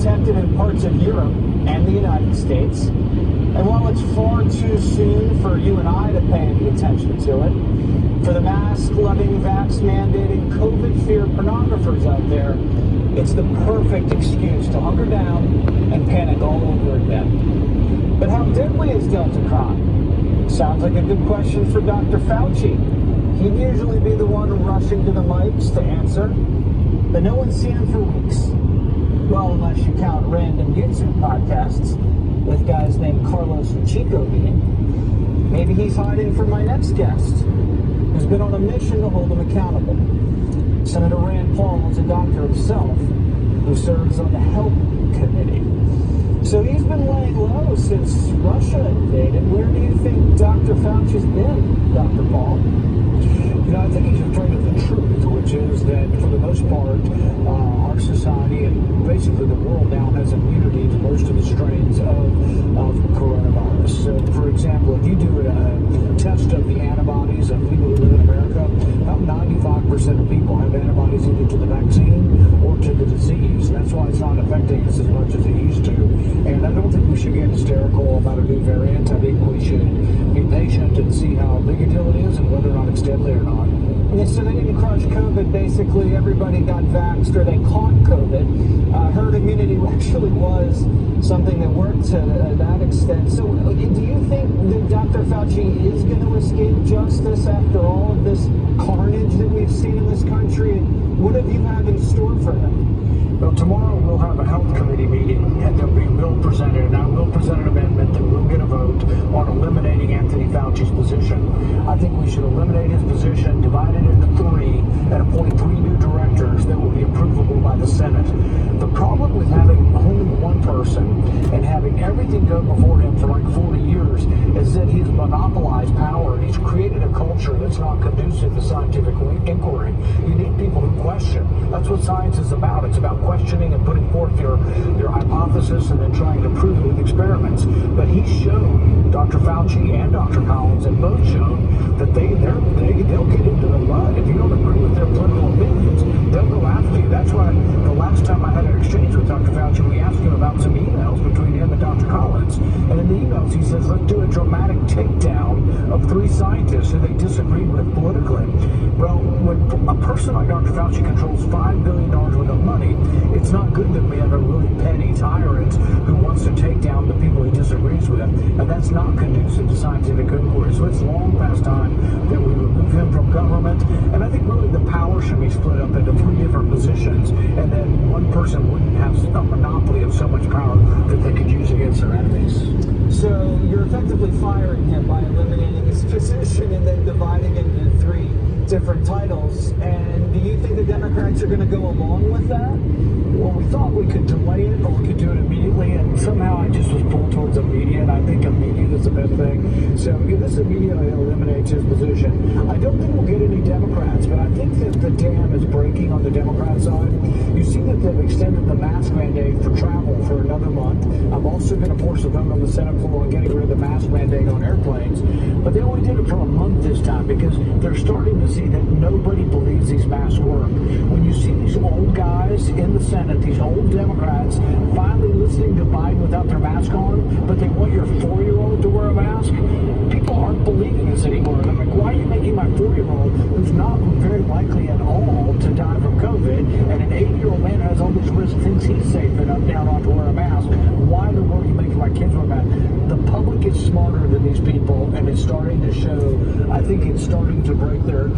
detected in parts of Europe and the United States. And while it's far too soon for you and I to pay any attention to it, for the mask-loving, vax-mandating, COVID-fear pornographers out there, it's the perfect excuse to hunker down and panic all over again. But how deadly is Delta Cron? Sounds like a good question for Dr. Fauci. He'd usually be the one rushing to the mics to answer, but no one's seen him for weeks. Well, unless you count random YouTube podcasts with guys named Carlos and Chico being. Maybe he's hiding from my next guest, who's been on a mission to hold him accountable. Senator Rand Paul is a doctor himself who serves on the Health Committee. So he's been laying low since Russia invaded. Where do you think Dr. Fauci's been, Dr. Paul? You know, I think he's afraid of the truth, which is that for the most part, our society and basically the world now has immunity to most of the strains of coronavirus. So, for example, if you do a test of the antibodies of people who live in America, about 95% of people have antibodies either to the vaccine or to the disease. That's why it's not affecting us as much as it used to. And I don't think we should get hysterical about a new variant. I think we should be patient and see how big a deal it is and whether or not it's deadly or not. Yeah, so they didn't crush COVID. Basically, everybody got vaxxed or they caught COVID. Herd immunity actually was something that worked to that extent. So do you think that Dr. Fauci is going to escape justice after all of this carnage that we've seen in this country? And what have you had in store for him? Well, tomorrow we'll have a health committee meeting, and there'll be a bill presented, and I will present an amendment that will get a vote on eliminating Anthony Fauci's position. I think we should eliminate his position, divide it into three, and appoint 3 new directors that will be approvable by the Senate. The problem with having only one person and having everything go before him for like 40 years is that he's monopolized power, and he's created a culture that's not conducive to scientific inquiry. You need people who question. That's what science is about. It's about questioning and putting forth your hypothesis and then trying to prove it with experiments. But he's shown, Dr. Fauci and Dr. Collins have both shown that they'll get into the mud. If you don't agree with their political opinions, they'll go after you. That's why the last time I had an exchange with Dr. Fauci, we asked him about some emails between him and Dr. Collins. And in the emails, he says, let's do a dramatic takedown of 3 scientists who they disagreed with politically. Well, when a person like Dr. Fauci controls $5 billion worth of money, it's not good that we have a really petty tyrant who wants to take down the people he disagrees with. And that's not conducive to scientific inquiry. So it's long past time that we remove him from government. And I think really the power should be split up into 3 different positions. And then one person wouldn't have a monopoly of so much power that they could use against their enemies. So you're effectively firing him by eliminating his position and then dividing him into 3 different titles. And do you think the Democrats are going to go along with that? Well, we thought we could delay it or we could do it immediately, and somehow I just was pulled towards immediate. I think immediate is the best thing. So this immediately eliminates his position. I don't think we'll get any Democrats, but I think that the dam is breaking on the Democrat side. You see that they've extended the mask mandate for travel for another month. I'm also going to force a vote on the Senate floor on getting rid of the mask mandate on airplanes. But they only did it for a month this time because they're starting to see that nobody believes these masks work. When you see these old guys in the Senate, these old Democrats, finally listening to Biden without their mask on, but they want your 4-year-old to wear a mask, people aren't believing this anymore. And I'm like, why are you making my 4-year-old, who's not very likely at all to die from COVID, and an 80-year-old man who has all these risks, thinks he's safe enough now not to wear a mask? Why in the world are you making my kids wear a mask? The public is smarter than these people, and it's starting to show. I think it's starting to break their